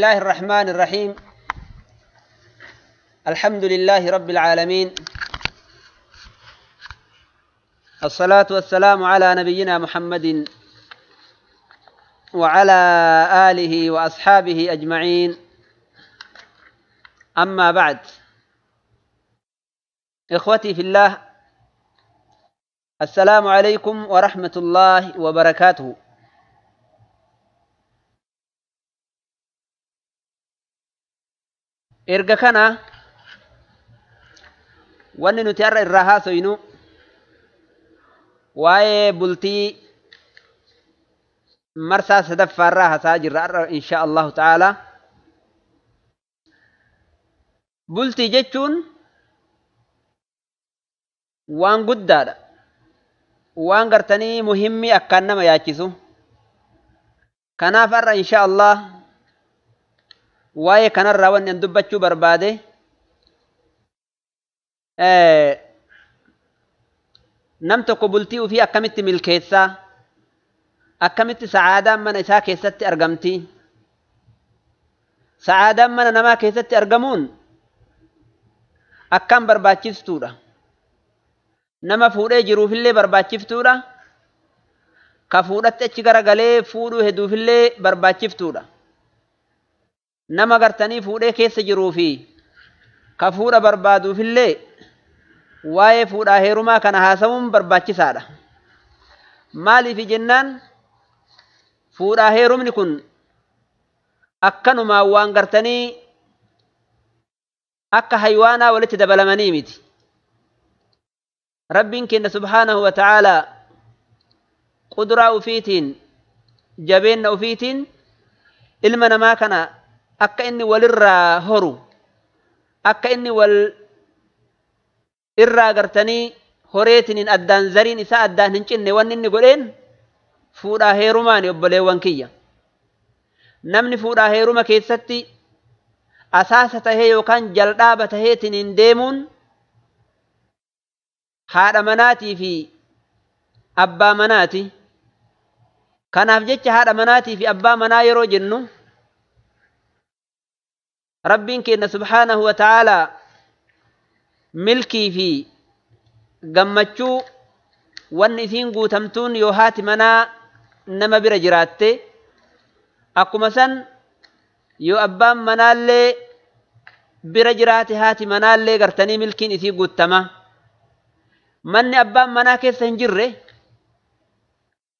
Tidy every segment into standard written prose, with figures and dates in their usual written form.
الله الرحمن الرحيم. الحمد لله رب العالمين، الصلاة والسلام على نبينا محمد وعلى آله وأصحابه أجمعين. أما بعد، إخوتي في الله، السلام عليكم ورحمة الله وبركاته. erga kana wanni nuti har'a irraa haasoynu waa'ee bultii marsaa sadaffaarraa hasaa jirra har'a inshaa Allahu ta'aalaa. Bultii jechuun waan guddaadha, waan gartanii muhimmii akkaan nama yaachisu. Kanaaf har'a inshaa Allah waa'ee kanarraa wanni an dubbachuu barbaade nam tokko bultii ufii akkamitti milkeessaa, akkamitti sacaadaan mana isaa keessatti argamti. Sacaadaan mana namaa keessatti argamuun akkaan barbaachistuudha. Nama fuudhee jiruufillee barbaachiftuudha. Ka fuudhatti achi garagalee fuudhuu heduufillee barbaachiftuudha. Nama gartanii fuudhee keessa jiruu fi ka fuudha barbaaduufillee waa'ee fuudhaa heerumaa kana haasawuun barbaachisaadha. Maaliif jennaan fuudhaa heerumni kun akkanumaa waan gartanii akka haywaanaa walitti dabalamanii miti. Rabbiin keenya subhaanahu wa ta'aalaa qudraa ufiitiin jabeenna ufiitiin ilma namaa kana akka inni walirraa horu, akka inni wal irraa gartanii horeetiniin addaan zariin isaa addaan hin cinne wanni inni godheen fuudhaa heerumaani. Obboleewwan kiyya, namni fuudhaa heeruma keessatti asaasa tahee yookaan jal'aaba taheetiniin deemuun haadha manaatii fi abbaa manaati. Kanaaf jecha haadha manaatii fi abbaa manaa yeroo jennu Rabbiin keenya subhaanahu wa ta'aalaa milkii fi gammachuu wanni isiin guutamtuun yoo haati manaa nama bira jiraatte, akkuma san yoo abbaan manaallee bira jiraate haati manaallee gartanii milkiin isii guutama. Manni abbaan manaa keessa hin jirre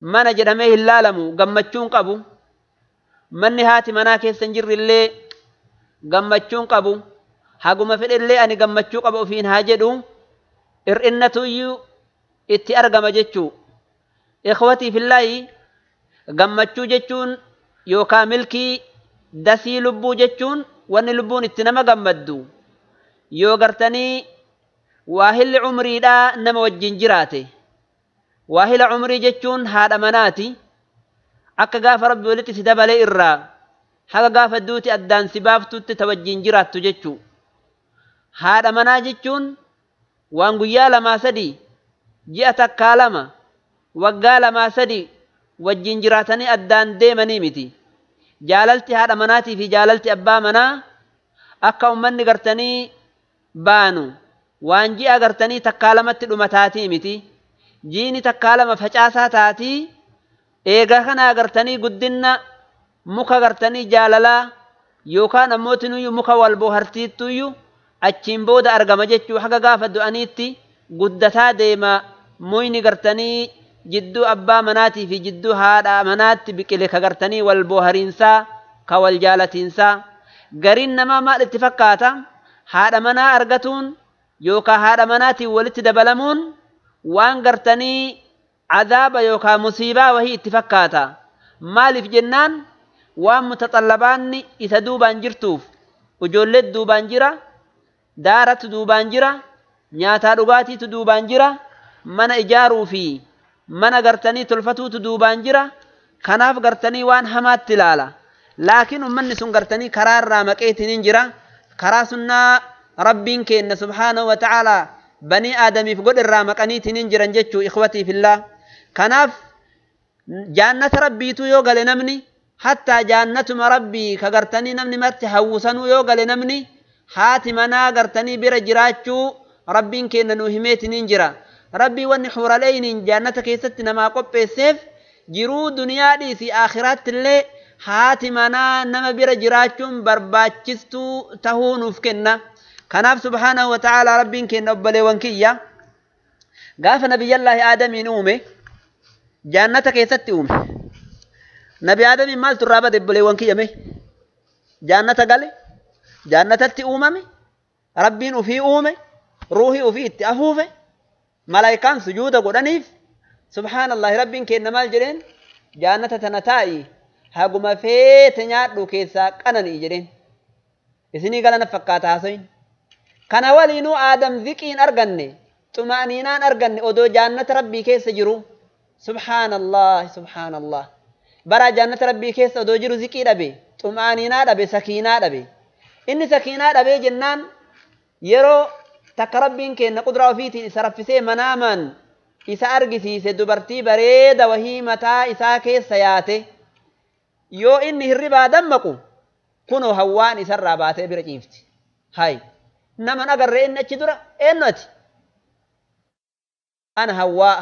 mana jedhamee hin laalamu, gammachuun qabu. Manni haati manaa keessa hin jirrillee gammachuun qabu. Haguma fedhellee ani gammachuu qaba ofiin haa jedhu, hir'innatuyyuu itti argama jechuu. Ikhwatii fillaahi, gammachuu jechuun yookaan milkii dasii lubbuu jechuun wanni lubbuun itti nama gammaddu yoo gartanii waahilli umriidhaa nama wajjin jiraate. Waahila umrii jechuun haadha manaati. Akka gaafa Rabbi walitti si dabalee irraa haga gaafa duuti addaan si baaftutti ta wajjin jiraattu jechuu. Haadha manaa jechuun waan guyyaa lamaa sadii, ji'a takkaa lama, waggaa lamaa sadii wajjin jiraatanii addaan deemanii miti. Jaalalti haadha manaatii fi jaalalti abbaa manaa akka ummanni gartanii baanu waan ji'a gartanii takkaa lamatti dhumataatii miti. Jiini takkaa lama facaasaa taatii. Eega kana gartanii guddinna muka gartanii jaalalaa yookaan ammootinuyyuu muka wal bohartiittuyyuu achiin booda argama jechuu. Haga gaafa du'aniitti guddataa deema muyni gartanii jidduu abbaa manaatii fi jidduu haadha manaatti biqile ka gartanii wal bohariinsaa ka wal jaalatiinsaa. Gariin namaa maal itti fakkaata? Haadha manaa argatuun yookaan haadha manaatiin walitti dabalamuun waan gartanii عذاب يوكا مصيبة وهي اتفكاتا. مالف جنان وان متطلبان إتدوبان جرتوف وجولد دوبان جرا، دارت دوبان جرا، نياتا رغاتي تدوبان جرا، من إجارو في من غرتني تلفتو تدوبان جرا. كناف غرتني وان حمات تلالا، لكن من سن غرتني قرار رامك ايتنين جرا. قراسنا ربين كين سبحانه وتعالى بني آدمي فقد الرامك أنيتنين جرا جتشو. إخوتي في الله، kanaaf jaannata rabbiitu yoo gale namni حتى جانتما ربي كغرتني نمني مرت حوسنو يوغل نمني هاتي منا غرتني برجراچو ربين كن نوهميت ننجرا ربي ونحور لين جانتك يستنا ما قبسيف جرو دنيا دي في آخرات اللي هاتي منا نما برجراچو برباچستو تهون فكنا كناف سبحانه وتعالى ربين كن نبلي وانكيا قاف نبي الله آدم نومي جانتك يستي أومي نبي آدم مال ترابة دبلي وانكيا مي جانتا قالي جانتا تي أومي ربين وفي أومي روحي وفي اتأفوفي ملايكان سجودة قرانيف سبحان الله ربين كن نمال جرين جانتا تنتائي هاقو فيت نيادو كيسا قناني جرين إسني قالنا فقاتا سين كان ولينو آدم ذكين أرغني طمأنينان أرغني أدو جانة ربي كيس جرو سبحان الله برا جانة ربي كيس أدو جرو ذكي دبي طمأنينان دبي سكينة دبي إني سكينة دبي جنان يرو تقربين كي نقدر فيتي سرفسي مناما إسا أرغسي سدبرتي بريد وهي متى إسا كيس سياتي يو إني هربا دمكو كنو هوان إسا راباتي برجيفتي هاي نمن أقر إن أجدر إنتي أنا هواء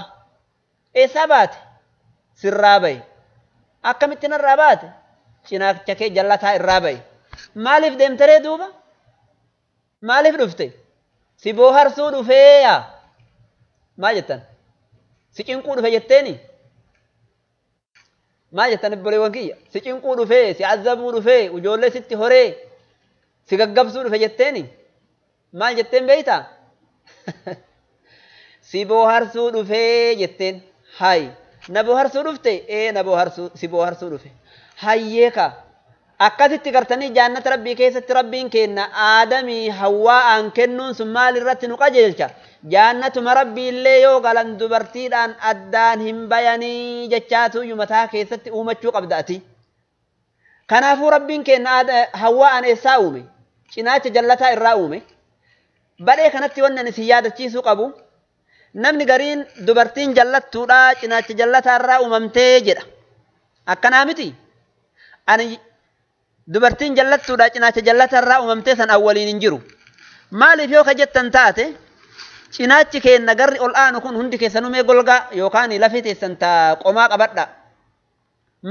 إسابات سرابي أكمتنا الرابات شناك تكي جلتها الرابي مالف دمتري دوبا مالف رفتي سيبوهر سودو فيا ما جتن سيكين قودو في جتيني ما جتن بولي وانكية سيكين قودو في سيعذبو في وجولي ستي هوري سيققب سودو في جتيني ما جتن بيتا سيبوهر سودو في جتين هاي نبوهر سودو فتي ايه نبوهر سيبوهر سودو في هاييكا akkasitti gartanii jaannata rabbii keessatti rabbiin kenna aadamii hawwaa'an kennuun sun maal irratti nu qajeelcha jaannatuma rabbii illee yoo galan dubartiidhaan addaan hin bayanii jechaatu mataa keessatti uumachuu qabda ati kanaafuu rabbiin kenna hawwaa'an eessaa uume cinaacha jallataa irraa uume badhee kanatti wannan isin yaadachiisuu qabu namni gariin dubartiin jallattuudha cinaacha jallataa irraa uumamtee jedha akkanaa miti ani dubartiin jallattuudha cinaacha jallata irraa uumamtee san awwaliin hin jiru maaliif yoo ka jettan taate cinaachi keenna garri ol aanu kun hundi keessanumee golgaa yookaan lafee teessan taa qomaa qabadha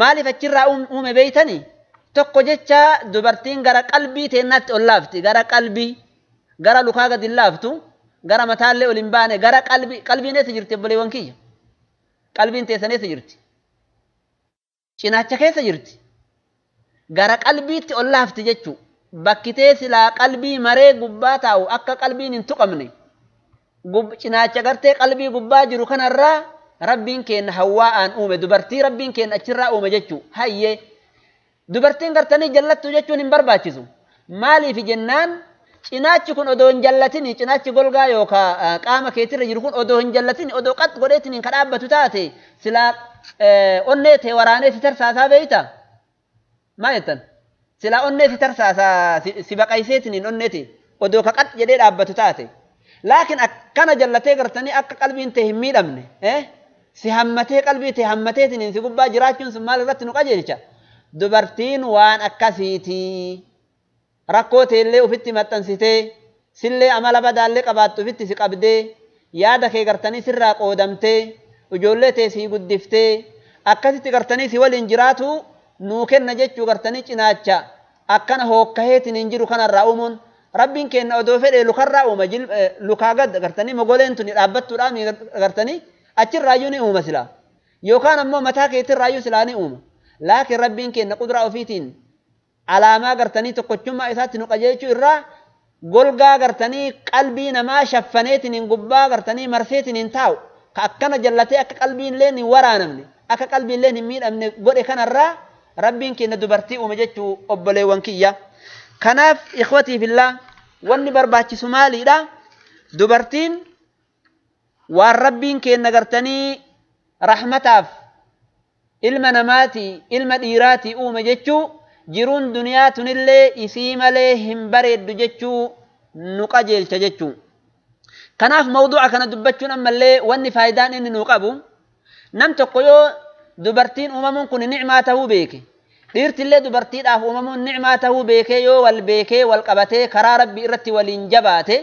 maaliif achirraa uume beeytanii tokko jecha dubartiin gara qalbii teennaatti ol laafti gara qalbii gara lukaa gadi laaftu gara mataallee ol hin baane gara qalbiin eessa jirti obboleewwan kiyya qalbiin teessan eessa jirti cinaacha keessa jirti gara qalbiitti ol laafti jechuu bakkitee silaa qalbii maree gubbaa taa'u akka qalbiin hin tuqamne cinaacha gartee qalbii gubbaa jiru kanarraa rabbiin keenya hawwaa'aan uume dubartii rabbiin keenya achirraa uume jechuu hayyee dubartiin gartanii jallattuu jechuun hin barbaachisu maaliif jennaan cinaachi kun odoo hin jallatini cinaachi golgaa yookaan qaama keetirra jiru kun odoo hin jallatini odoo qat godheetiin kan dhaabbatu taate silaa onnee tee waraanee si tarsaasaa beeyta ما يتن سلا أني في ترسا سباق أيسيتني أنتي ودو كقط جديد أبتوتاتي لكن كان جلتي قرتني أك قلبي انتهي ميل أمني سهمتي قلبي تهمتي تنين سيقبا جراجون سمال رتنو قجلشا دبرتين وان أكاسيتي ركوتي اللي وفتي متنسيتي سلي عمل بدا اللي قباتو فتي سيقبدي يادك قرتني سرا قودمتي وجولتي سيقدفتي أكاسيتي قرتني سيوال انجراتو nuukenna jechuu gartanii cinaacha akkana hookkaheetiin hin jiru kanarraa uumuun rabbiin kenna odoo fedhee lukarraa uuma lukaa gad gartanii mogoleen tuni dhaabbattuudhaan gartanii achirraayyuu ni uuma silaa yookaan ammoo mataa keetirraayyuu silaa ni uuma laakiin rabbiin kenna qudraa ofiitiin alaamaa gartanii tokkochummaa isaatti nu qajeelchuu irraa golgaa gartanii qalbii namaa shaffaneetiin hin gubbaa gartanii marseetiin hin taa'u ka akkana jallatee akka qalbiin illee hin waraanamne akka qalbiin illee hin miidhamne godhe kanarraa ربين كنا دبرتي ومجتو أبلي وانكية كناف إخوتي في الله واني برباتي سمالي لا دبرتين والربين كنا قرتني رحمتاف إلما نماتي إلما ديراتي ومجتو جرون دنيات اللي إسيم عليهم بريد جتو نقجل تجتو كناف موضوع كان دبتو نما اللي واني فايدان إني نقابو نمتقيو دبرتين أممون كن نعماته بيك dhiirti illee dubartiidhaaf uumamuun ni'maa ta'uu beekee wal qabatee karaa rabbii irratti waliin jabaate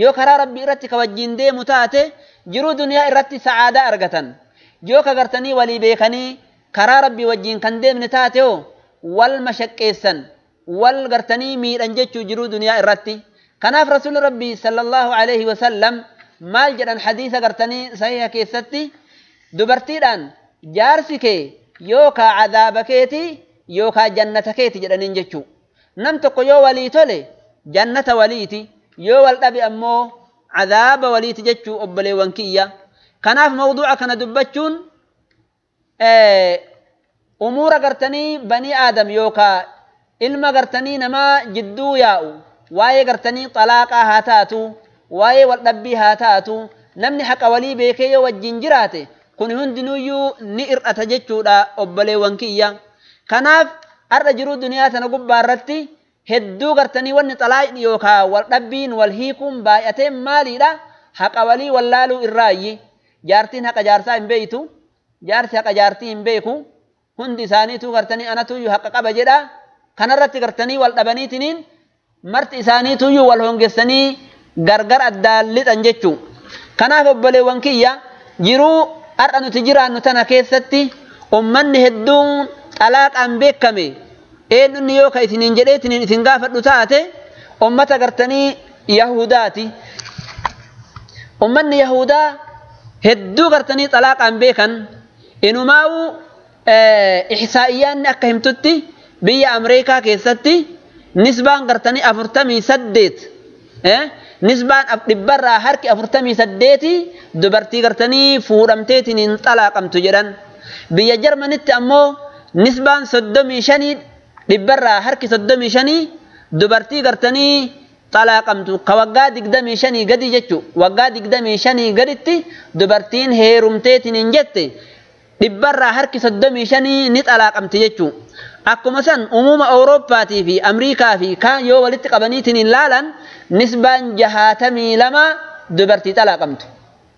yoo karaa rabbii irratti ka wajjin deemu taate jiruu duniyaa irratti sa'aadaa argatan yoo ka gartanii walii beekanii karaa rabbii wajjin kan deemne taate wal mashaqqeessan wal gartanii miidhan jechuu jiruu duniyaa irratti kanaaf rasuulli rabbii sallallahu alaihi wasallam maal jedhan hadiisa gartanii sahiha keessatti dubartiidhaan jaarsi kee yookaa cadaaba keeti yookaa jannata keeti jedhaniin jechuu nam tokko yoo walii tole jannata waliiti yoo wal dhabe ammoo cadaaba waliiti jechuu obboleewwan kiyya kanaaf mawduuca kana dubbachuun umuura gartanii banii aadam yookaa ilma gartanii namaa jidduu yaa'u waa'ee gartanii xalaaqaa haa taatu waa'ee wal dhabbii haa taatu namni haqa walii beekee yoo wajjin jiraate kun hundinuyyuu ni ir'ata jechuudha obboleewwan kiyya kanaaf har'a jiruu duniyaa tana gubbaa irratti hedduu gartanii wanni xalaaqni yookaan wal dhabbiin wal hiikuun baay'atee maaliidha haqa walii wallaaluu irraayi jaartiin haqa jaarsaa hin beeytu jaarsi haqa jaartii hin beeku hundi isaaniitu gartanii anatuyyuu haqa qaba jedha kanarratti gartanii wal dhabaniitiniin marti isaaniituyyuu wal hongeessanii gargar addaan lixan jechuu kanaaf obboleewwan kiyya jiruu har'a nuti jiraannu tana keessatti ummanni hedduun xalaaqaan beekame eenyunni yoo ka isiniin jedheetiniin isin gaafadhu taate ummata gartanii yahudaati ummanni yahudaa hedduu gartanii xalaaqaan beekan inumaa'u ihsaa'iyyaanni akka himtutti biyya Ameerikaa keessatti nisbaan gartanii 48 nisbaan dhibbarraa harki 48 dubartii gartanii fuudhamteetiin xalaaqamtu jedhan biyya Jarmanitti ammoo nisbaan 35 dhibbarraa harki 35 dubartii gartanii xalaaqamtu ka waggaa 25 gadi jechuu waggaa 25 gaditti dubartiin heerumteetiin jette dhibbarraa harki 35 ni xalaaqamti jechuu akkuma san umuma Awurooppaatii fi Ameerikaa fi kaan yoo walitti qabaniitiin ilaalan nisbaan 62 dubartii xalaaqamtu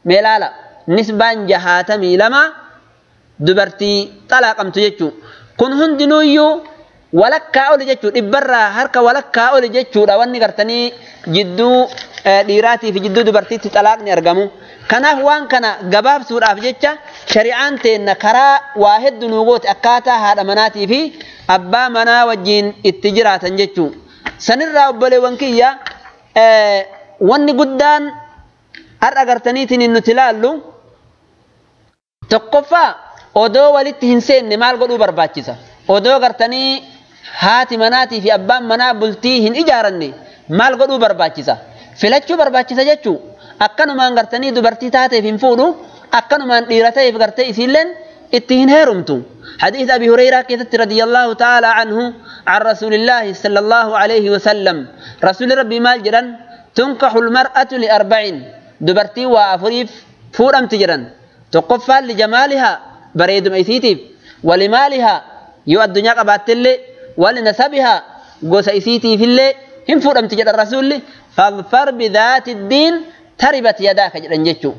meelaala nisbaan 62 dubartii xalaaqamtu jechuu kun hundinuyyuu walakkaa oli jechuu dhibbarraa harka walakkaa oli jechuudha wanni gartanii jidduu dhiiraatii fi jidduu dubartiitti xalaaqni argamu kanaaf waan kana gabaabsuudhaaf jecha shari'aan teenna karaa waa hedduu nuu goote akkaataa haadha manaatii fi abbaa manaa wajjiin itti jiraatan jechuu sanirraa obboleewwan kiyya wanni guddaan har'a gartaniitiin nuti ilaallu tokkoffaa odoo walitti hin seenne maal godhuu barbaachisa odoo gartanii haati manaatii fi abbaan manaa bultii hin ijaaranne maal godhuu barbaachisa filachuu barbaachisa jechuu akkanumaan gartanii dubartii taateef hin fuudhu akkanumaan dhiira ta'eef gartee isiilleen itti hin heerumtu حديث أبي هريرة كتبت رضي الله تعالى عنه عن رسول الله صلى الله عليه وسلم رسول ربي مال جرن تنكح المرأة لأربعين دبرتي وأفريف فورم تجرن تقفى لجمالها بريد ميسيتيف ولمالها يو الدنيا قبات اللي ولنسبها قوس إسيتي في اللي هم فورم تجرن الرسول فاظفر بذات الدين تربت يداك جرن جتشو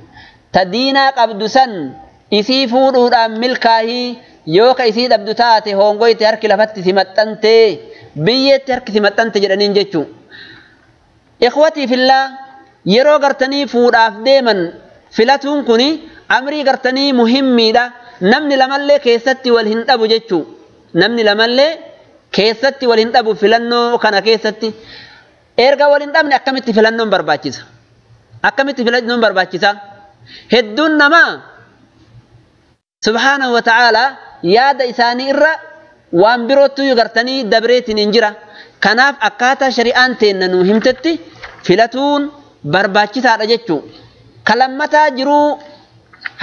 تدينا قبدسا إسي فورو ملكاهي yoo ka isii dhabdu taate hongoyte harki lafatti simaxxante biyyeetti harki simaxxante jedhaniin jechuu ikhwatii fillah yeroo gartanii fuudhaaf deeman filatuun kuni amrii gartanii muhimmiidha namni lamallee keessatti wal hin dhabu jechuu namni lamallee keessatti wal hin dhabu filannoo kana keessatti erga wal hin dhabne akkamitti filannoon barbaachisa akkamitti filannoon barbaachisa hedduun namaa subhaanahu wa ta'aalaa yaada isaanii irra waan birootu gartanii dabreetiin hin jira kanaaf akkaataa shari'aan teenna nuu himtetti filatuun barbaachisaadha jechuu kalammataa jiruu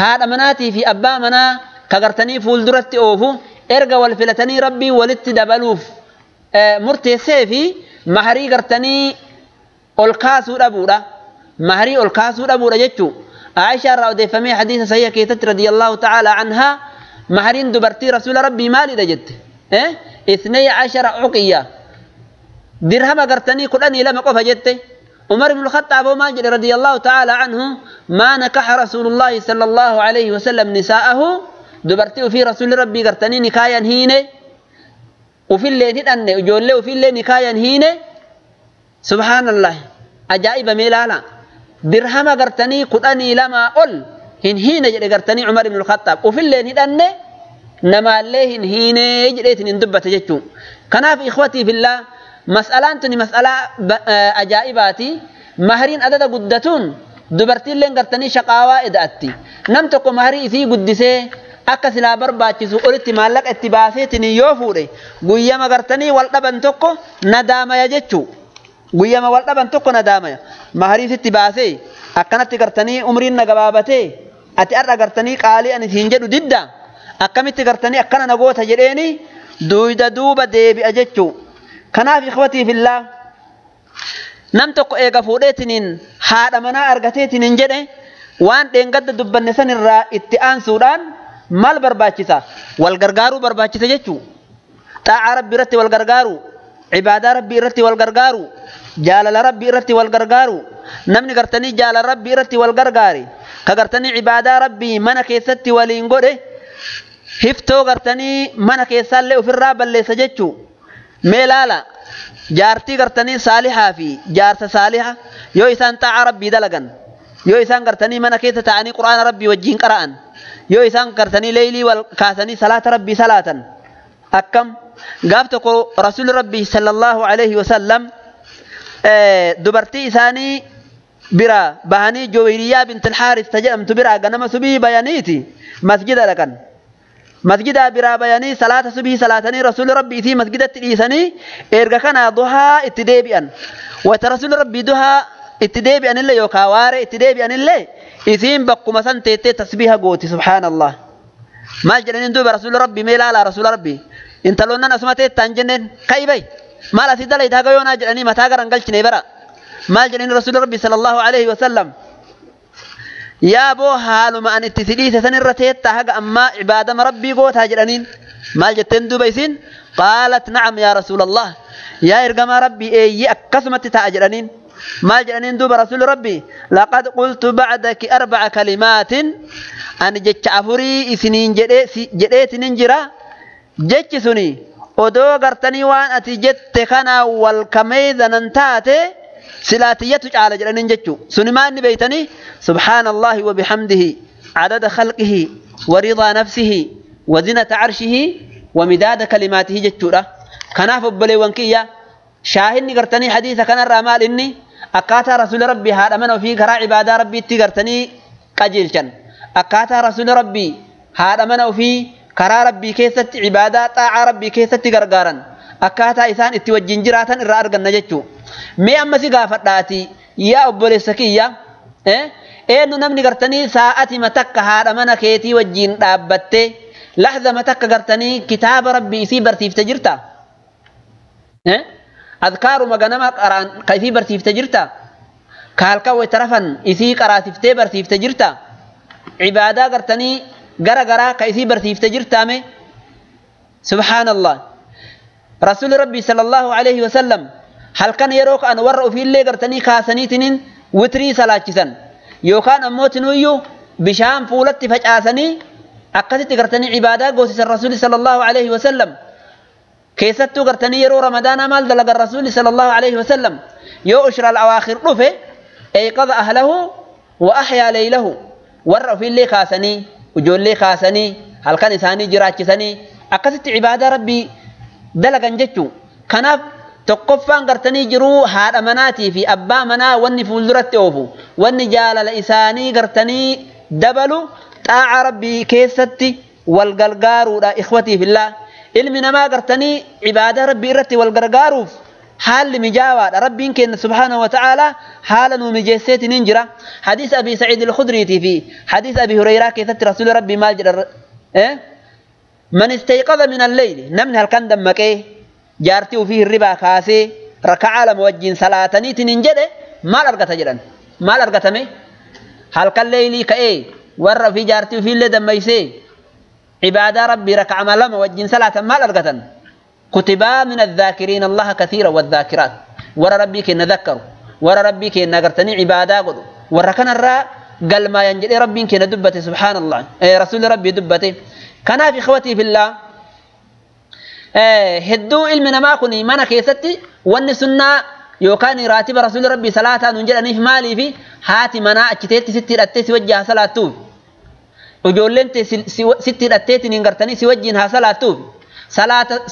haadha manaatii fi abbaa manaa ka gartanii fuulduratti oofu erga wal filatanii rabbii walitti dabaluuf murteessee fi maharii gartanii ol kaasuu dhabuudha maharii ol kaasuu dhabuudha jechuu عائشة رضي الله عنها حديث صحيح كيتت رضي الله تعالى عنها مهرين دبرتي رسول ربي مالي دجت 12 عقية درهم قرتني كلني لما قف جت عمر بن الخطاب وماجد رضي الله تعالى عنه ما نكح رسول الله صلى الله عليه وسلم نساءه دبرتي في رسول ربي قرتني نكايا هينه وفي الليل هدأن وجوله وفي الليل نكايا هينه سبحان الله أجائب ميلالا درهم قرتني قراني لما أقول هين جد قرتني عمر بن الخطاب وفي الليل هدأن نما الله هين جديت ندبت جتو كنا في إخوتي في الله مسألة تني مسألة أجائباتي مهرين أدد قدتون دبرتي اللين قرتني شقاوة إدأتي نمتكو مهري في قدسي akka silaa barbaachisu olitti maallaqa itti baaseetini yoo fuudhe guyyama gartanii wal dhaban tokko nadaamaya jechuu guyyama wal dhaban tokko nadaamaya maharii sitti baasee akkanatti gartanii umriin na gabaabatee ati arra gartanii qaalii ani siin jedhu didda akkamitti gartanii akkana nagoota jedheeni duuda duuba deebi'a jechuu kanaaf ikhwatii fillah nam tokko eega fuudheetiniin haadha manaa argateetiniin jedhe waan dheengadda dubbanne sanirraa itti aansuudhaan mal barbaachisa wal gargaaru barbaachisa jechuu xaa'a rabbi irratti wal gargaaru ibaadaa rabbi irratti wal gargaaru jaalala rabbi irratti wal gargaaru namni gartanii jaalala rabbi irratti wal gargaari ka gartanii ibaadaa rabbi mana keessatti waliin godhe hiftoo gartanii mana keessaallee ofirraa balleessa jechuu mee laala jaartii gartanii saalihaa fi jaarsa saaliha yoo isaan xaa'a rabbi dalagan yoo isaan gartanii mana keessa ta'anii quraana rabbi wajjiin qara'an yoo isaan gartanii leylii wal kaasanii salaata rabbii salaatan akkam gaaf tokko rasuul rabbii sallallahu alaihi wasallam dubartii isaanii bira bahanii Juwayriyaa bint al-Haaris jedhamtu bira ganama subii bayaniiti masjida dhaqan masjida bira bayanii salaata subii salaatanii rasuul rabbii fi masjidatti dhiisanii erga kana duhaa itti deebi'an wa rasuul rabbii duhaa itti deebi'anillee yookaan waare itti deebi'anillee isiin bakkuma san teettee tasbiiha gooti subhaanallah maal jedhaniin duuba rasuul rabbii mee ilaala rasuul rabbii intaloonnan asuma teettaan jenneen kaibay maal asii dalayta haga yoonaa jedhanii mataa garan galchine bara maal jedhanii rasuul rabbii sallallahu alaihi wasallam yaa boo haaluma an itti sidhiise sanirra teettaa haga ammaa ibaadama rabbii gootaa jedhaniin maal jetteen duuba isiin qaalat na'am yaa rasuulallah yaa ergamaa rabbii eeyyee akkasumatti ta'a jedhaniin مال جنين دوب رسول ربي لقد قلت بعدك 4 كلمات أن جتش أفري سنين جديت ننجرا جتش سني ودو قرتني وان أتجت خنا والكميذ ننتاتي سلاتية على جنين جتشو سنمان بيتني سبحان الله وبحمده عدد خلقه ورضا نفسه وزنة عرشه ومداد كلماته جتشورا كناف بلي وانكية شاهدني قرتني حديث كان الرمال إني أكاتا رسول ربي هذا من وفي كرا عبادة ربي تقرتني قجيلشن أكاتا رسول ربي هذا من وفي كرا ربي كيست عبادة طاعة ربي كيست تقرقارن أكاتا إسان اتوجين جراتا الرأرق النجتو مي أما سيقافت داتي يا أبولي سكية إنو نمني قرتني ساعتي متك هذا من كيتي وجين رابطي لحظة متك قرتني كتاب ربي سي برتيف تجرتا أذكار مجنما قران كيفي برتيف تجرتا كالكا وترفن إثي قراتيف برتيف تجرتا عبادة قرتني جرا كيفي برتيف تجرتا مي سبحان الله رسول ربي صلى الله عليه وسلم هل كان يروك أن ورأوا في اللي قرتني خاسنيتين وتري سلاچسن يو كان أموت نويو بشام فولت فجأسني أكثت قرتني عبادة قوسس الرسول صلى الله عليه وسلم كيستو قرتني يرو رمضان مال دلق الرسول صلى الله عليه وسلم يو أشرى الأواخر رفه أيقظ أهله وأحيا ليله ورأوا في اللي خاسني وجول لي خاسني هل كان إساني جراجسني أكثت عبادة ربي دلق انجتو كناف تقفان قرتني جرو هذا مناتي في أبا منا واني فولدرت أوفو واني جال لإساني قرتني دبلو تاع ربي كيستي والقلقارو لا إخوتي في الله علمنا ما قرتني عبادة ربي إرتي والقرقاروف حال مجاوة ربي إنك سبحانه وتعالى حالا ومجيسيت ننجرة حديث أبي سعيد الخدري في حديث أبي هريرة كيست رسول ربي مال جرر من استيقظ من الليل نمن هل كان دمك جارتي وفيه الربا كاسي ركع على موجين صلاتني تنجده ما لرقت جرا ما لرقت مي هل كان ليلي كأي ور في جارتي وفيه اللي دميسي عبادة ربي ركع على موجين صلاة ما لرقت كتبا من الذاكرين الله كثيرا والذاكرات ور ربي كي نذكر ور ربي كي نغرتني عبادة قد ور كان الراء قال ما ينجل ربي كي ندبته سبحان الله رسول ربي دبته كان في إخوتي في الله hedduu ilmi namaa kun mana keessatti wanni sunnaa yookaan raatiba rasuulli rabbii salaataa nuun jedhaniif maalii fi haati manaa achiteetti sitti hidhattee si wajji haa salaattuuf ijoolleen sitti hidhatteetiin gartanii si wajjiin haa salaattuuf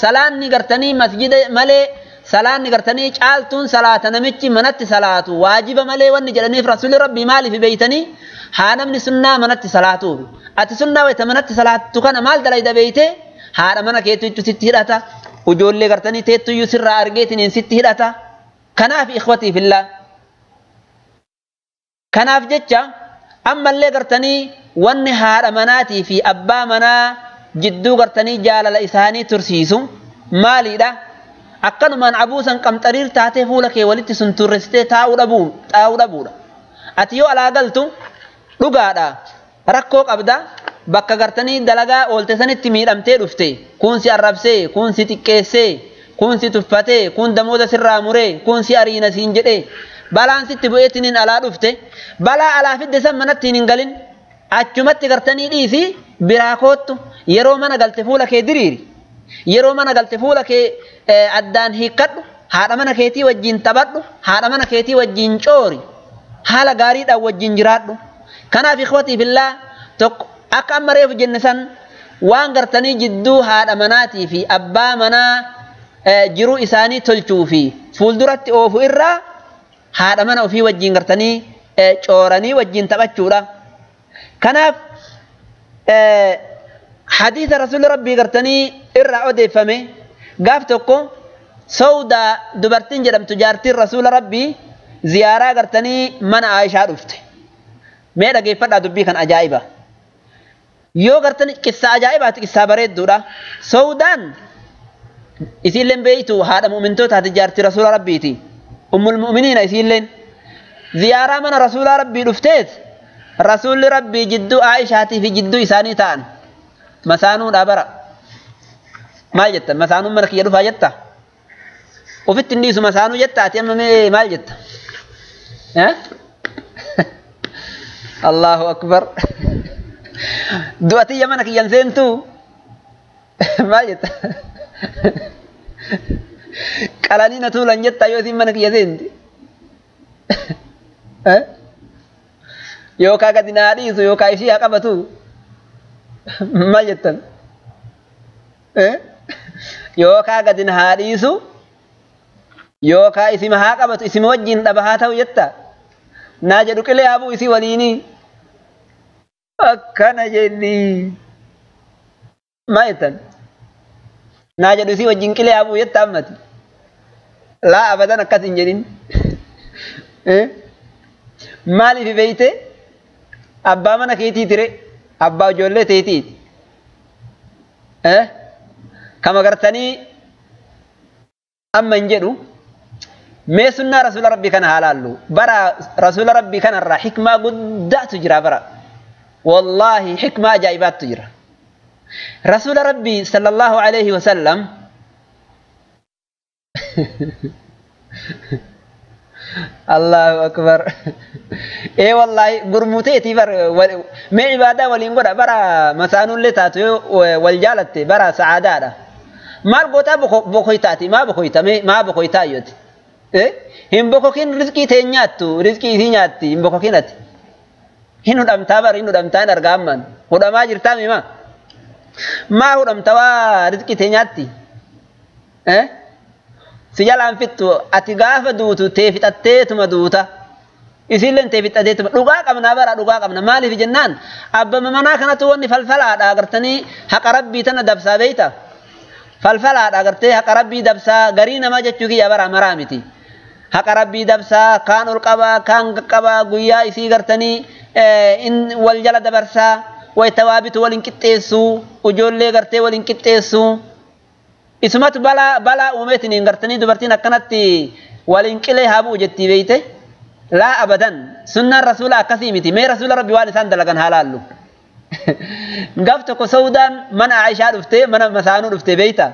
salaanni gartanii masjida malee salaanni gartanii caaltuun salaata namichi manatti salaatu waajiba malee wanni jedhaniif rasuulli rabbii maaliif beeytanii haa namni sunnaa manatti salaatuuf ati sunnaa wayta manatti salaattu kana maal dalayda beeyte haadha mana keetu sitti hidhata ijoollee gartanii teettuyyuu sirraa argeetiin sitti hidhata kanaaf ikhwatii fillah kanaaf jecha ammallee gartanii wanni haadha manaatii fi abbaa manaa jidduu gartanii jaalala isaanii tursiisu maaliidha akkanumaan abuusan qamxariir taatee fuula kee walitti sun turrestee taa'uu dhabuudha ati yoo alaa galtu dhugaadha rakkoo qabda bakka gartanii dalagaa oolte sanitti miidhamtee dhufte kun si arrabsee kun si xiqqeessee kun si tuffatee kun damooza sirraa muree kun si ariina siin jedhee balaan sitti bu'eetiniin alaa dhufte balaa alaa fidde san manatti hin galin achumatti gartanii dhiisi biraa koottu yeroo mana galte fuula kee diriiri yeroo mana galte fuula kee addaan hiikkadhu haadha mana keetii wajjin taphadhu haadha mana keetii wajjin coori haala gaariidhaan wajjin jiraadhu kanaaf ikhwatii fillah tokko akka amma reefu jenne san waan gartanii jidduu haadha manaatii fi abbaa manaa jiruu isaanii tolchuu fi fuulduratti oofu irraa haadha mana ofii wajjin gartanii cooranii wajjin taphachuudha kanaaf hadiisa rasuulli rabbii gartanii irraa odeeffame gaaf tokko sawdaa dubartiin jedhamtu jaartiin rasuula rabbii ziyaaraa gartanii mana Aishaa dhufte mee dhageeffadhaa dubbii kan ajaa'iba yoo gartanii qissa ajaa'ibaati qissa bareedduudha sawdaan isiilleen beeytu haadha mu'mintootaati jaartii rasuula rabbiiti ummul mu'miniina isiilleen ziyaaraa mana rasuula rabbii dhufteet rasuulli rabbii jidduu Aishaatii fi jidduu isaanii ta'an masaanuudha bara maal jettan masaanuun mana kiyya dhufaa jetta ofitti hin dhiisu masaanuu jetta ati amma maal jetta Allahu akbar du'atiyya mana kiyyan seentu maal jetta qalanii na tuulan jetta yoo isin mana kiyya seenti yookaan gadi naa dhiisu yookaan ishii haa qabatu maal jettan yookaan gadi na haa dhiisu yookaan isima haa qabatu isima wajjin dhaba haa ta'u jetta naa jedhu qilee abuu isii waliinii akkana jenni maal jettan naa jedhu isii wajjin qilee abuu jetta ammati laa abadan akkas hin jedhin maaliif beeyte abbaa mana keetii tire abbaa ijoollee teetiiti kama gartanii amma hin jedhu mee sunnaa rasuula rabbii kana haalaallu bara rasuula rabbii kanarraa hikmaa guddaatu jira bara wallaahi hikmaa ajaa'ibaattu jira rasuula rabbii sallallahu alayhi wasallam Allahu akbar wallahi gurmuteeti bar mee ibadaa waliin godha bara masaanullee taatu wal jaalatte bara saadaadha maal goota bokoytaati maa bokoytame maa bokoytaa yooti hin bokokin rizqii tee nyaattu rizqii isii nyaatti hin bokokinati hin hudhamtaa bar hin hudhamtaa hin argaamman hudhamaa jirtaa mima maa hudhamta waa rizqii tee nyaatti si jalaan fittu ati gaafa duutu teefixatteetuma duuta isiilleen teefixatteetuma dhugaa qabna bara dhugaa qabna maaliif jennaan abbama manaa kanatu wanni falfalaadha agartanii haqa rabbii tana dabsaa beeyta falfalaadha agartee haqa rabbii dabsaa garii namaa jechuu kiyya bara maraa miti haqa rabbii dabsaa kaan ol qabaa kaan qaqqabaa guyyaa isii gartanii in wal jala dabarsaa wayta waabitu waliin qixxeessuu ijoollee gartee waliin qixxeessuu isumatu balaa uumeetiin gartanii dubartiin akkanatti waliin qilee haa bu'u jettii beeyte laa abadan sunnaan rasuula akkasii miti mee rasuula rabbi waan isaan dalagan haalaallu gaaf tokko sawdaan mana Aishaa dhufte mana masaanuu dhufte beeyta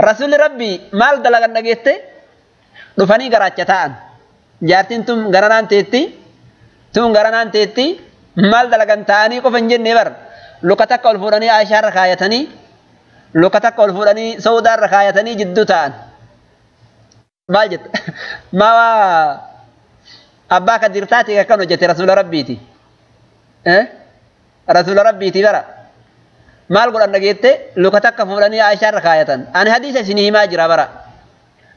rasuulli rabbi maal dalagan dhageette dhufanii garaacha ta'an jaartiin tun garanaan teetti maal dalagan ta'anii qofa hin jenne bar luka takka ol fuudhanii Aishaa irra kaayatanii لوكتك والفلاني سودا ركايتني جدوتان ماجد ما أباك درتاتي كانوا جت رسول ربيتي رسول ربيتي برا مال قرآن نجيت لوكتك فلاني عائشة ركايتن أنا حديث سنه ما جرى برا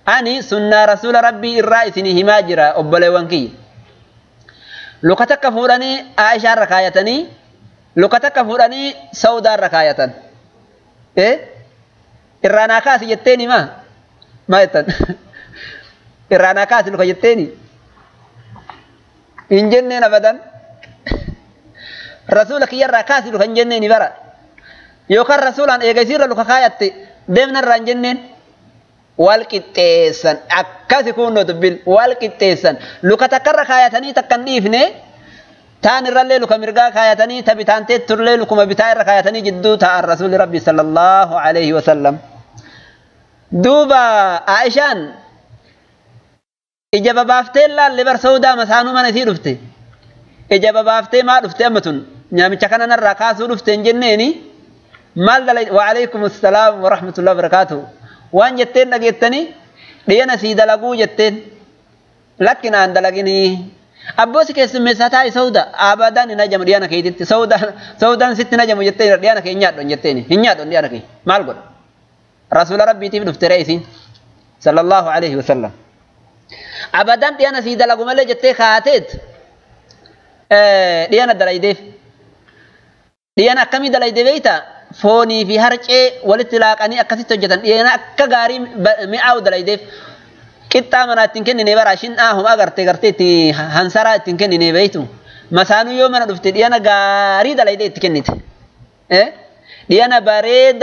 أني سنة رسول ربي الرأي سنه ما جرى أبلي وانكي لوكتك فلاني عائشة ركايتني لوكتك فلاني سودا ركايتن إرانا كاسي جتني ما يتن إرانا كاسي لوكا جتني إن جنين أبدا رسولك يرى كاسي لوكا جنين برا يوكا رسولا إيجاسير لوكا كايت دمنا رانجنين والكتيسن أكاسي كونو تبين والكتيسن لوكا تكرر كايتني تكنيفني تان الرلي لكم مرقا كايتني تبتان تترلي لكم بتاير كايتني جدو تا الرسول ربي صلى الله عليه وسلم دوبا عائشان إجابة بافتي الله لبر سودا مسانو من يثير رفته إجابة بافتي ما رفته أمتون نعم تكنا نرى كاسو رفته جنيني مال دلائي وعليكم السلام ورحمة الله وبركاته وان جتين لقيتني لينا سيدا لقو جتين لكن عند لقيني أبوس كيس مساتاي سودا أبدا نجم ديانا كيدت سودا ست نجم جتين ديانا كي نيادون جتين نيادون ديانا كي مال قول رسول ربي تيف دفتريسين صلى الله عليه وسلم أبدا ديانا سيدا لقو مالي جتين خاتت ديانا دلاي ديف ديانا كمي دلاي ديفيتا فوني في هرجة ولتلاك أني أكثر جدا ديانا كغاري مئة دلاي ديف كتا منا تنكن نيبر عشان هم أغرتي تي هنسرا تنكن نيبيتو مسانو يوم أنا دفت ديانا غاري دلاي دي تكنيت ديانا بريد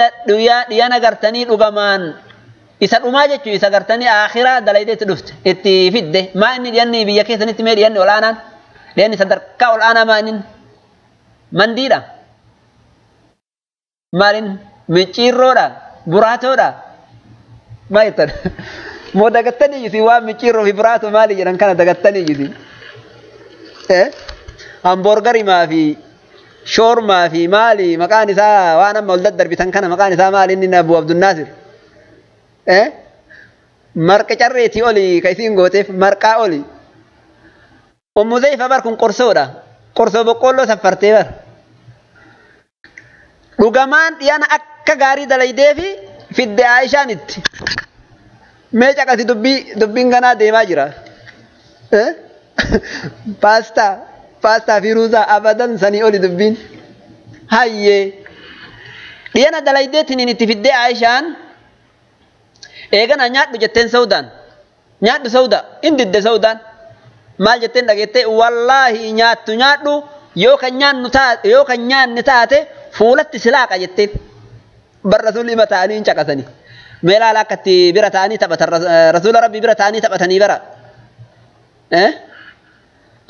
ديانا غرتني لغمان إسر أماجة شو إسر غرتني آخرة دلاي دي تدفت إتي فيد ما إني دياني بيجي سنة تمر دياني ولانا دياني صدر كاول أنا ما إن منديرا مارين ميشيرورا براتورا ما يتر مو دقتني يسي وام ميشيرو في براتو مالي جران كان دقتني يسي همبرجر ما في شورما في مالي مكان سا وانا مولد دربي تنكنا مكان سا مالي إني أبو عبد الناصر مرك شريتي أولي كيسين قوتي مركا أولي ومزيفة بركم قرصورا قرصو بقولو سفرتي بر dhugamaan dhiyana akka gaarii dalaydee fi fidde Aishaanitti mee caqasi dubbiin ganaa deemaa jira paastaa fi ruuzaa abadan sanii oli dubbiin hayyee dhiyana dalaydeetiin itti fidde Aishaan eegana nyaadhu jetteen Sawdaan nyaadhu Sawda indidde Sawdaan maal jetteen dhageettee wallaahi nyaadhu yoo kan nyaanni taate فولت سلاك أجتين بالرسول ما تاني إن شكسني ملا لا كتي برتاني تبت رسول ربي برتاني تبتني برا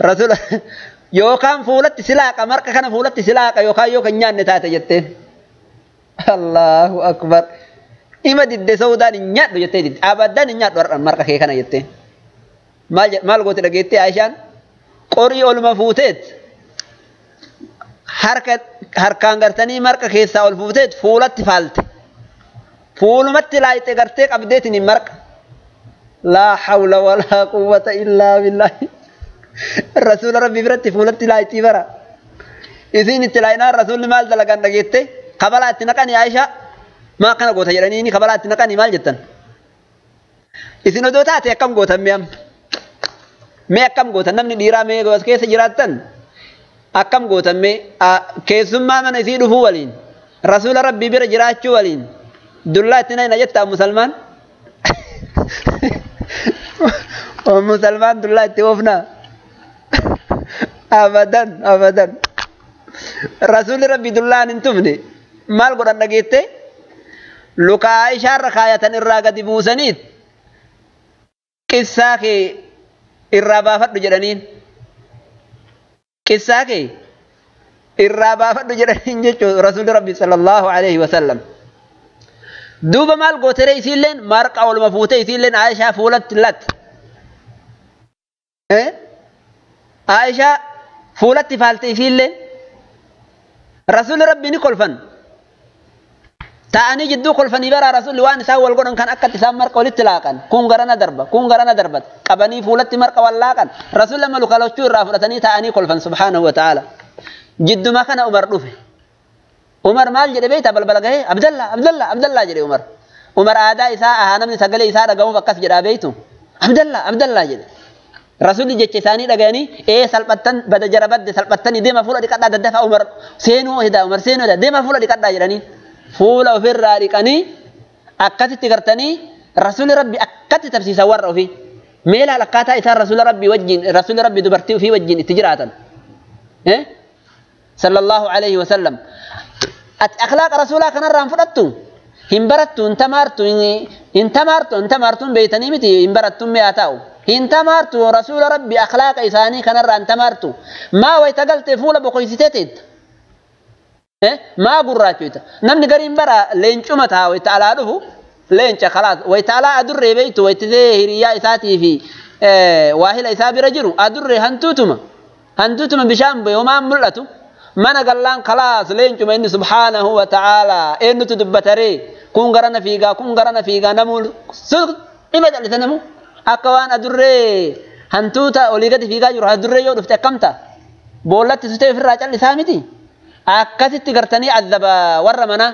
رسول يوكام فولت سلاك أمرك كان فولت سلاك يوكان يان نتات أجتين الله أكبر إما دد سودان نيات بجتين أبدا نيات أمرك كي كان أجتين مال قلت لقيتي عشان قري أول مفوتت harkaan gartanii marqa keessaa ol fuuteet fuulatti faalte fuulumatti laayite gartee qabdeetiin marqa laa hawla walaa quwwata illaa billaahi rasuula rabbii biratti fuulatti laayitii bara isiin itti laayinaan rasuulli maal dalagan dhageette kabalaa itti naqanii Aishaa maa kana goota jedhanii kabalaa itti naqanii maal jettan isin odoo taate akkam gootan mee akkam gootan namni dhiiraa mee goos keessa jiraattan akkam gootamme keessummaa mana isii dhufuu waliin rasuula rabbii bira jiraachuu waliin dullaa itti na jettaa musalmaan musalmaan dullaa itti oofnaa abadan rasuulli rabbii dullaan hin tufne maal godhan dhageette luka Aishaarra kaayatan irraa gadi buusaniit qissaa kee irraa baafadhu jedhaniin قصة كي الرابع فدو جرين جيشو رسول ربي صلى الله عليه وسلم دوبا مال قوتري يسيلين مارك أول مفوتي يسيلين عائشة فولت لت عائشة فولت فالتي يسيلين رسول ربي نقول فن تاني جدو كل فني برا رسول وان ساو والقرن كان أكد سام مرق ولت لاقن كون غرنا دربة كون غرنا دربة قبني فولت مرق ولاقن رسول لما لو قالوا شو رافلتني تاني كل فن سبحانه وتعالى جدو ما كان عمر رفه عمر مال جري بيت أبل بلغه عبد الله جري عمر آدا إساء أهانا من سجل إساء رجعوا بكس جرا بيتو عبد الله جري رسول جت ثاني رجعني إيه سلبتن بده جربت سلبتن دي ما فولا دكتة دفع عمر سينو هدا عمر سينو هدا دي ما فولا دكتة جراني فولا وفر راركني أكتت تقرتني رسول ربي أكتت تفسير سوار في ميلا لقاتا إثار رسول ربي دبرتي في وجين تجراتا إيه صلى الله عليه وسلم أخلاق رسولك كان رام فرتو هم برتو انت مارتو بيتني متي هم برتو مياتاو انت مارتو رسول ربي أخلاق إساني كان رام انت مارتو ما ويتقلت فولا بقيستيت ما قراتيتا نمني قريم برا لينشو متها ويتعالى له لينش خلاص ويتعالى أدر بيتو ويتذيهر يا إساتي في واهل إسابي رجل أدر هنتوتما بشام بيوما ملتو mana gallaan khalaas leencuma inni subhanahu wa ta'ala eennutu dubbatare kun garana fiigaa namuu ima jal'isa namu akka waan adurree hantuuta olii gadi fiigaa jiru adurree yoo dhufte akkamta boollatti sutee ofirraa cal'isaa miti akkasitti gartanii azaba warra mana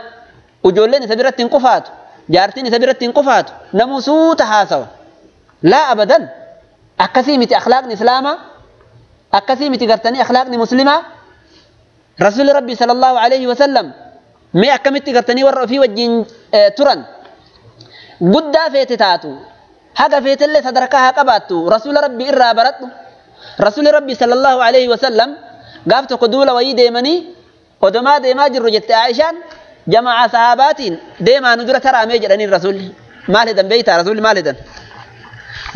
ujoolleen isa biratti hin qufaatu jaartiin isa biratti hin qufaatu namuu suuta haasawa laa abadan akkasii miti akhlaaqni islaamaa akkasii miti gartanii akhlaaqni muslimaa رسول ربي صلى الله عليه وسلم ما أكملت قرتني ورّ في وجه ترن قد فيتتاتو حاجة فيت اللي تدركها قباتو رسول ربي إرّا برتو رسول ربي صلى الله عليه وسلم قافت قدولة وي ديماني ودما ديما جرجت عائشان جماعة صحابات ديما ندرة ترى ميجرني الرسول مالدا بيتا رسول مالدا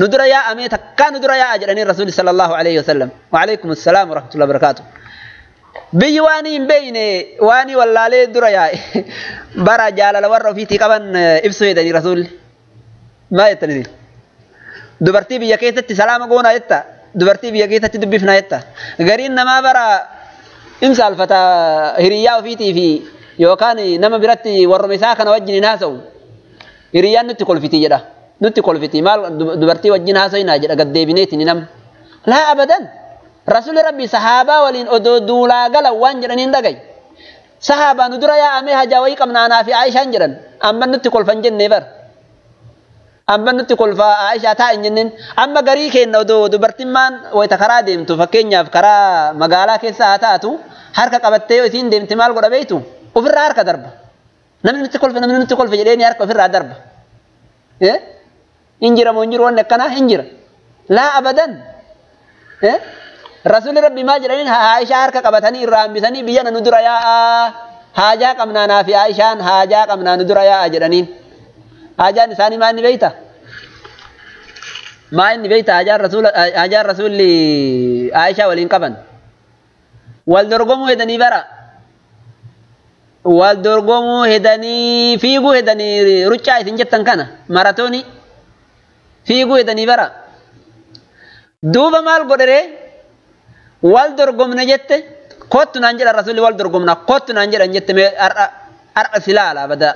ندرة يا أميتا كان ندرة يا أجرني الرسول صلى الله عليه وسلم وعليكم السلام ورحمة الله وبركاته بي واني بيني واني والله لي دريا برا جالل ور فيتي كمان ابسو يدني رسول ما يتني دبرتي بي كيتت سلام غونا يتا دبرتي بي كيتت دبفنا يتا غرين ما برا امسال فتا هريا فيتي في يوكاني نما برتي ور مساكن وجني ناسو هريا نتي كل فيتي جدا نتي كل فيتي مال دبرتي وجني ناسو يناجد قد ديبنيتي نم لا ابدا رسول ربي صحابة ولين أدو دولا قال وانجرنين دقي صحابة ندرا يا أمي هجاوي كمنا في عائشة انجرن أما نتقل فنجن نبر أما نتقل فعائشة تا انجنن أما قريكين أدو برتمان ويتخرا ديم تفكين يفكرا مقالا كيسا هاتاتو حركة قبتيو يسين ديم تمال قد بيتو وفر حركة درب نمن نتقل في جلين يارك وفر درب إيه انجر منجر وانكنا انجر لا أبدا إيه رسول ربي ما جرين عائشة هركا قبتني الرام بثني بيانا ندرا يا حاجة قمنا في عائشة حاجة قمنا ندرا يا أجرنين حاجة نساني ما إني بيتا ما إني بيتا حاجة رسول عائشة ولين قبن والدرقمو هدني برا والدرقمو هدني فيقو هدني رجع سنجتن كان ماراتوني فيقو هدني برا دوبا مال قدره والدرقمنا جت كوت نانجل الرسول والدرقمنا كوت نانجل أنجت أرق سلالة بدا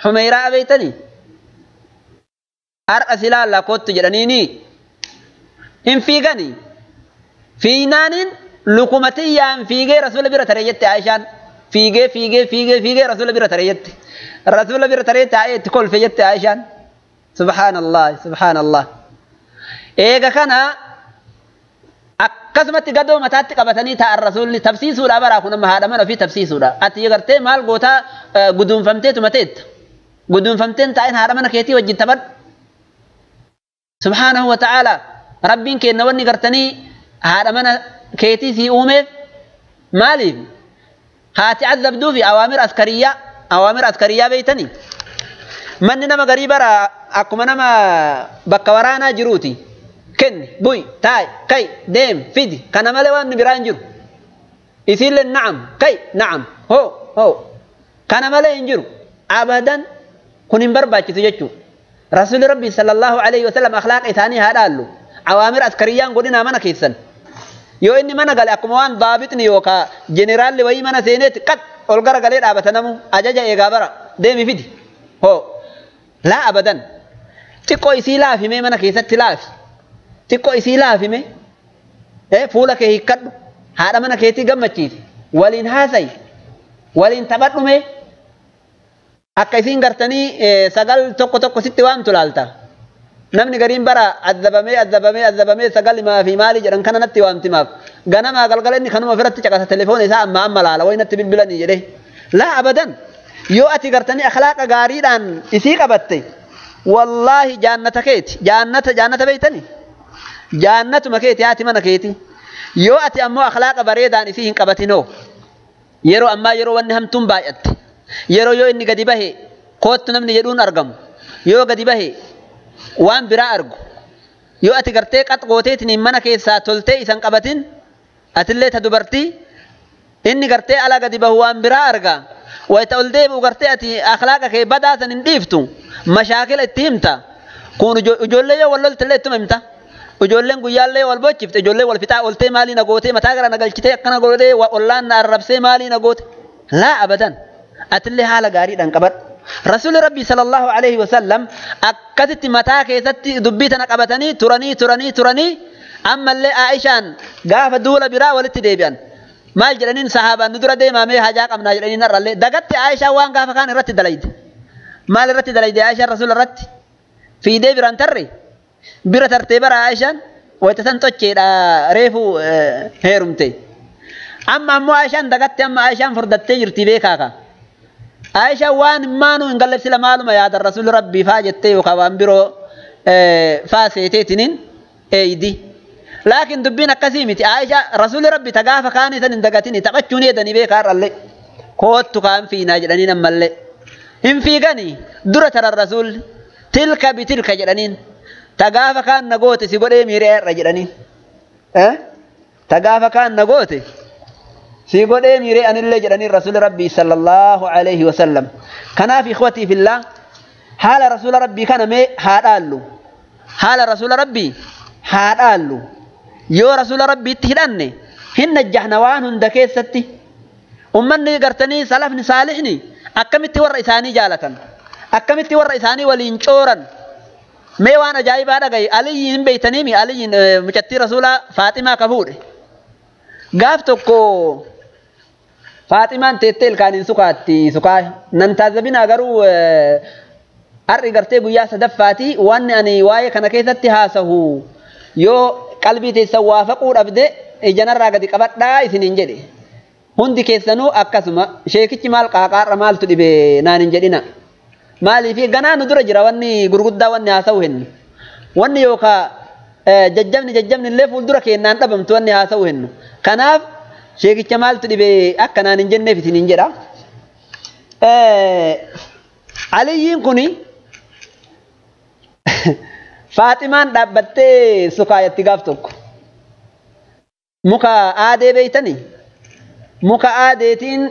حميرة بيتني أرق سلالة كوت جرانيني إن فيغني في نانين لقمتي يام فيغي رسول بيرة تريت عائشان فيغي رسول بيرة تريت رسول بيرة تريت عائشان كل فيت عائشان سبحان الله إيجا كان akkasumatti gadoo mataatti qabatanii ta'an rasuulli tafsiisuudha baraa kun amma haadha mana fi tafsiisuudha ati gartee maal gootaa guduunfamteetu mateetta guduunfamteen taa'in haadha mana keetii wajjin taphan subhaanahu wa ta'ala rabbiin kenna wanni gartanii haadha mana keetii si uumeef maaliif haati azabduu fi awaamir askariyaa beeytanii manni nama garii bara akkuma nama bakka waraanaa jiruuti كن بوي تاي كي ديم فيدي كان مالي وان برانجر يثيل نعم كي نعم هو كان مالي ينجر أبدا كن برباك تجتشو رسول ربي صلى الله عليه وسلم أخلاق إثاني هذا له عوامر عسكريان قلنا منا كيسن يو إني منا قال أكموان ضابطني وكا جنرال لوي منا سينيت قد أولغر قليل أبتنمو أجاجا إيقابرا ديمي فيدي هو لا أبدا تكو إسي لافي مي منا كيسات تلافي تكو إسي لافي مي فولا كي هكذا هذا منا كيتي قمتشيف ولين هاسي ولين تبطنو مي أكا إسين قرتني سقل توكو ستي وام تلالتا namni gariin bara addabamee sagal ma fi maali jedhan kana natti waamti maaf ganama galgala inni kanuma firatti caqasa telefoona isaa amma laala way natti bilbilanii jedhe la abadan yoo ati gartanii akhlaaqa gaariidhaan isii qabatte wallahi jannata beeytani jannatuma keeti haati mana keeti yoo ati ammoo akhlaaqa bareedaan isii hin qabatinoo yeroo ammaa yeroo wanni hamtuun baay'atte yeroo yoo inni gadi bahe koottu namni jedhuun argamu yoo gadi bahe waan biraa argu yoo ati gartee qat gooteetiin mana keessaa toltee isan qabatin atillee ta dubartii inni gartee ala gadi bahu waan biraa arga wayta ol deebi'u gartee ati akhlaaqa kee badaasan hin dhiiftu mashaakila itti himta kun ijoollee yoo wal loltillee ittuma himta ijoolleen guyyaallee wal bochifte ijoollee wal fixaa oltee maalii na gootee mataa gara na galchitee akkana godhee ollaan na arrabsee maalii na goote laa abadan atillee haala gaariidhaan qabadhu رسول ربي صلى الله عليه وسلم أكدت متى كيست دبيتنا قبتني ترني أما اللي عائشان قاف الدولة برا ولت ديبيان ما الجرنين صحابة ندرة دي ما مي حاجاك أمنا جرنين نرى اللي دقت عائشة وان قاف كان رت دليد ما رت دليد عائشة رسول رت في ديبران تري برا ترتيبر عائشان ويتسنتوچي ريفو هيرمتي أما عائشان دقت أما عائشان فردتي جرتي بيكاكا عائشة وان مانو إن قلب سلا معلومة يا الرسول ربي فاجتي وخوان برو فاسيتين ايدي لكن دبينا كسيمتي عائشة رسول ربي تقاف كاني سن دقتني تقشوني دني بيكار اللي كوت كان فينا جرانين أما اللي هم في غني درة الرسول تلك بتلك جرانين تقاف كان نقوتي سيقولي ميري رجرانين تقاف كان نقوتي سيقول إيه ميري أن اللي جراني رسول ربي صلى الله عليه وسلم كان في إخوتي في الله حال رسول ربي كان مي حال رسول ربي حالالو يو رسول ربي تهدني هن الجحنوان هندكي ستي أمني قرتني سلفني صالحني أكمتي والرئيساني جالة أكمتي والرئيساني والإنشورا مي وانا جايبا رغي علي بيتنيمي علي مجتي رسول فاطمة كفوري قافتكو فاطمة تيتل كان سكاتي سكاي ننتظبين أجرو أري قرتي بيا سدفاتي وان أني واي كنا كيستي هاسه يو قلبي تسوافقوا أبدأ إجنر راقدي قبض دا إثنين جدي هندي كيسانو أكاسما شيكي مال قاقار مال تدي بنان جدينا مالي في غنا ندور جرا واني غرغدا واني هاسوهن واني يوكا ججمني اللي فول دورا كينان دبمت واني هاسوهن كناف شيخ جمال تدي أكنا نجنة في تنجرا علي كوني فاطمة دبته سكاية تجافتك مكا عادي بيتني مكا عاديتين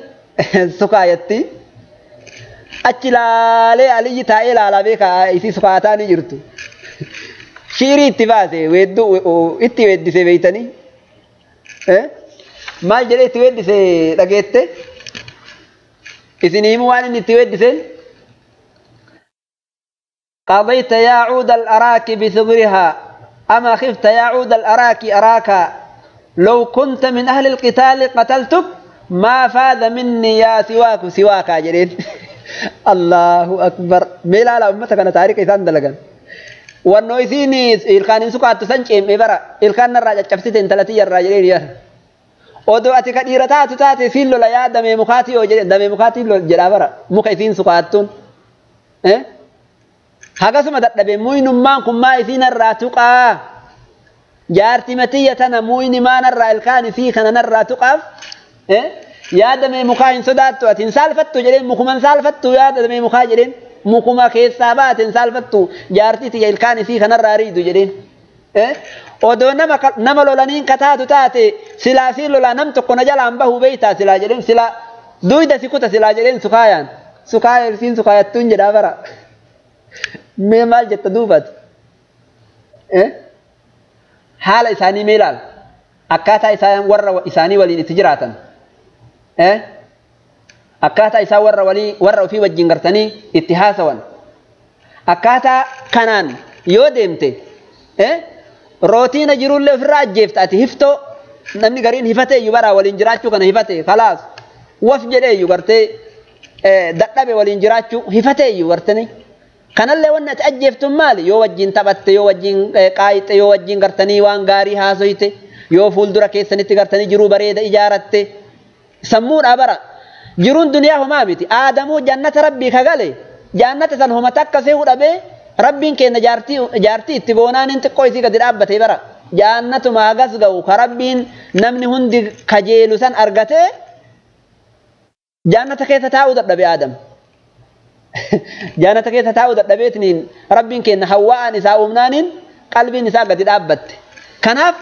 سكاية أجلالي علي تايل على بيكا إسي سكاتاني جرتو شيري اتفاسي ويدو اتي ويدي سي بيتني maal jedhee itti weeddise dhageette isin himu waan inni itti weeddise قضيت يا عود الأراك بثغرها أما خفت يا عود الأراك أراك لو كنت من أهل القتال قتلتك ما فاذ مني يا سواك جرين الله أكبر ميلا لا أمتك أنا تاريخ إذا دلقا والنويسيني إلكان سكات سنجيم إبرا إلكان الراجع شفتين 30 الراجلين يا odoo ati ka dhiira taatu taate siin lola yaa damee mukaatii yoo jedhe damee mukaatii jedhaa bara muka isiin sukaattuun hagasuma dadhabe muynummaan kun maa isiin irraa tuqaa jaartii matiyya tana muyni maan irraa ilkaan isii kanan irraa tuqaaf yaa damee mukaa hin sodaattu ati hin saalfattu jedheen mukuman saalfattu yaa damee mukaa jedheen mukuma keessaa baate hin saalfattu jaartii tiyya ilkaan isii kanarraa riidu jedheen odoo nama lolaniin kataatu taate silaa sii lolaa nam tokko na jalaan bahuu beeytaa silaa jedheen silaa duyda si kuta silaa jedheen sukaayaan sukaaya siin sukaayattuun jedhaa bara mee maal jetta duubat haala isaanii mee ilaal akkaataa isaan warra isaanii waliin itti jiraatan akkaataa isaa warra ofii wajjin gartanii itti haasawan akkaataa kanaan yoo deemte rootiina jiruullee ofirraa ajjeefta ati hiftoo namni gariin hifatee iyyuu bara waliin jiraachuu kana hifatee khalaas waf jedhee iyyuu gartee dadhabe waliin jiraachuu hifatee iyyuu gartanii kanallee wanni ati ajjeeftuun maali yoo wajjin taphatte yoo wajjin qaayixxe yoo wajjin gartanii waan gaarii haasoyte yoo fuuldura keessanitti gartanii jiruu bareeda ijaaratte sammuudha bara jiruun duniyaa homaa miti aadamuu jannata rabbii kagale jannata san homa takka seehuu dhabee rabbiin keenya jaartii itti goonaan hin xiqqoo isii gadi dhaabbatee bara jannatuma hagas ga'u ka rabbiin namni hundi kajeelu san argatee jannata keessa taa'uu dadhabe aadam jannata keessa taa'uu dadhabeetiniin rabbiin keenya hawwa'aan isaa uumnaaniin qalbiin isaa gadi dhaabbatte kanaaf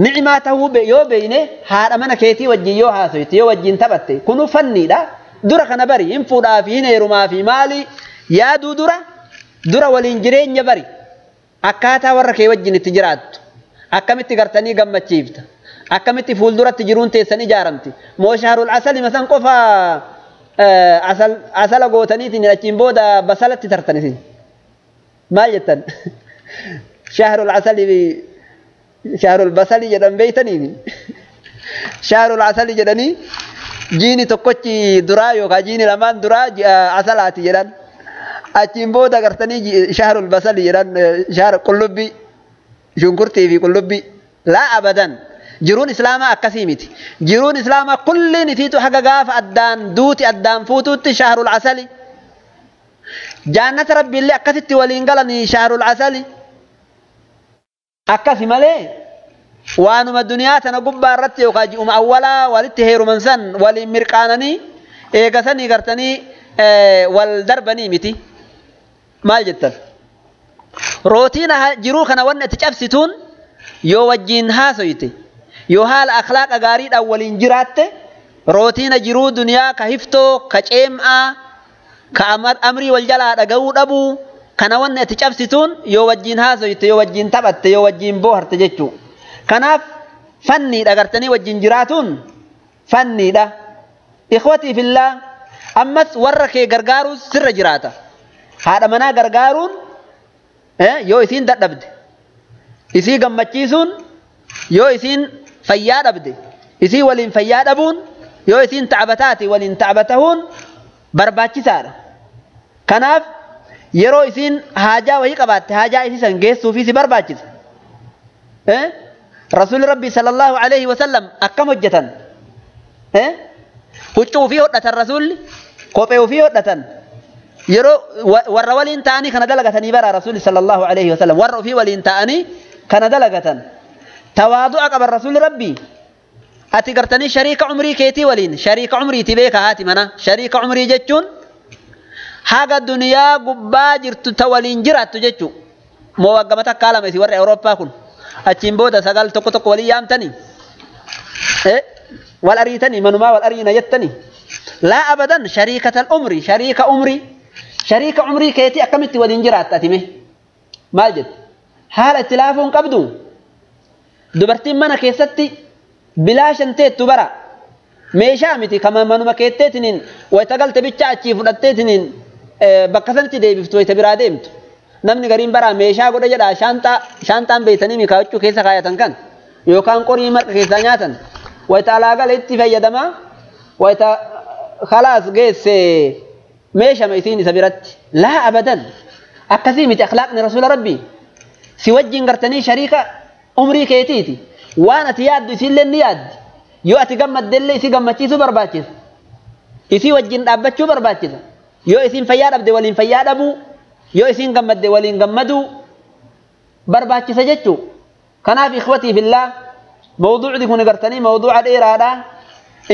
ni'imaa ta'uu yoo beeyne haadha mana keetii wajjin yoo haasoyte yoo wajjin taphatte kunu fanniidha dura kana bari hin fuudhaa fi hin heerumaa fi maali yaaduu dura waliin jireenya bari akkaataa warra kee wajjin itti jiraattu akkamitti gartanii gammachiifta akkamitti fuulduratti jiruun teessan ijaaramti moo shahrul asali masan qofa asala gootaniitiin achiin booda basalatti tartanisin maal jettan shahrul asali shahrul basali jedhan beeytaniin shahrul asali jedhanii jiini tokkochi duraa yookaan jiini lamaan duraa asalaati jedhan achiin booda gartanii shahrul basali jedhan shahr qullubbii shunkurtii fi qullubbii laa abadan jiruun islaamaa akkasii miti jiruun islaamaa kulliin isiitu haga gaafa addaan duuti addaan fuutuutti shahrul asali jannata rabbiillee akkasitti waliin galanii shahrul asali akkasi malee waanuma duniyaa tana gubbaa irratti yookaan ji'uma awwalaa walitti heeruman san waliin mirqaananii eegasanii gartanii wal darbanii miti maal jettan rootiina jiruu kana wanni itti cabsituun yoo wajjin haasoyte yoo haala akhlaaqa gaariidhaan waliin jiraatte rootiina jiruu duniyaa ka hiftoo ka ceem'aa ka amrii wal jalaa dhaga'uu dhabuu kana wanni ati cabsituun yoo wajjin haasoyte yoo wajjin taphatte yoo wajjin booharte jechuu kanaaf fanniidha gartanii wajjin jiraatuun fanniidha ikhwatii fillah ammas warra kee gargaaruun sirra jiraata haadha manaa gargaaruun yoo isiin dadhabde isii gammachiisuun yoo isiin fayyaa dhabde isii waliin fayyaa dhabuun yoo isiin ta'abataati waliin ta'abatahuun barbaachisaadha kanaaf yeroo isiin haajaa wayii qabaatte haajaa isii san geessuufi si barbaachisa rasuulli rabbii sallallahu alaihi wasallam akkam hojjetan huccuu fi hodhatan rasuulli kophee ofii hodhatan yeroo warra waliin ta'anii kana dalagatanii bara rasuulli sallallahu alaihi wasallam warra ofii waliin ta'anii kana dalagatan tawaadu'a qaban rasuulli rabbii ati gartanii shariika umrii keetii waliin shariika umriiti beeka haati mana shariika umrii jechuun haga duniyaa gubbaa jirtu ta waliin jiraattu jechuu moo waggama takkaa lama isi warra Awurooppaa kun achiin booda sagal tokko waliin yaamtanii wal ariitanii manumaa wal ariina jettanii laa abadan shariikatal umri shariika umrii keetii akkamitti waliin jiraatta atime maal jettu haala itti laafuun qabdu dubartiin mana keessatti bilaashan teettu bara meeshaa miti kama manuma keetteetiniin wayita galte bicha achii fudhatteetiniin bakka sanatti deebiftu wayita biraa deemtu namni gariin bara meeshaa godha jedha shaantaan beeytanii mikaachuu keessa kaayatan kan yookaan qorii marqa keessaa nyaatan wayita alaagala itti fayyadama wayita khalaas geesse meeshama isiin isa biratti laa abadan akkasii miti akhlaaqni rasuula rabbii si wajjin gartanii shariika umrii keetiiti waan ati yaaddu isiillee ni yaaddi yoo ati gammaddellee isii gammachiisuu barbaachisa isii wajjin dhaabbachuu barbaachisa yoo isiin fayyaa dhabde waliin fayyaa dhabuu yoo isiin gammadde waliin gammaduu barbaachisa jechuu kanaaf ikhwatii fillah mawduucdi kun gartanii mawduuca dheeraadha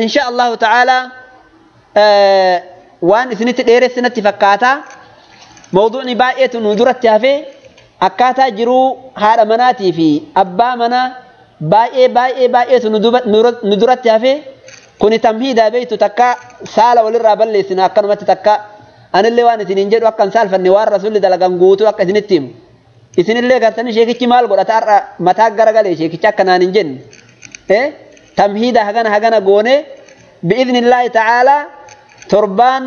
insha allahu ta'aalaa waan isinitti dheeressinatti fakkaata mawduucni baay'eetu nu duratti hafee akkaataa jiruu haadha manaatii fi abbaa manaa baay'eetu nu duratti hafee kuni tamhiidaa beeytu takka saala walirraa balleessina akkanumatti takka anillee waan isiniin jedhu akkan saalfanne waan rasuulli dalagan guutuu akka isinitti himu isinillee gartanii sheekichi maal godhata har'a mataa garagalee sheekicha akkanaan hin jenne tamhiida hagana goone bi'iznillaahi ta'aalaa تربان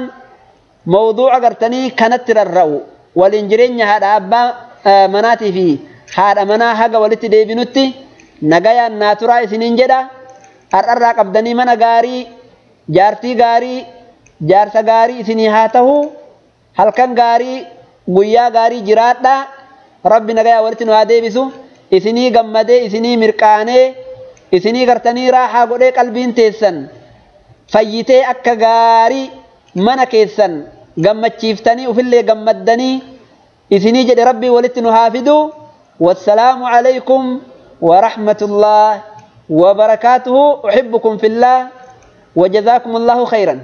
موضوع قرتني كانت الرأو والإنجرين هذا أبا مناتي في هذا منا حاجة ولت ديبنوتي نجايا ناتورا سنين جدا الرق أبدني منا غاري جارتي غاري جارتا غاري سني هاته هل كان غاري غويا غاري جراتا ربي نجايا ولت نوادي بسو إسني جمدة إسني مركانة إسني قرتني راحة قولي قلبين تيسن فيتي أكا غاري منا كيسن قمت شيفتني وفي اللي قمدني إسني جد ربي ولت نحافظو والسلام عليكم ورحمة الله وبركاته أحبكم في الله وجزاكم الله خيرا.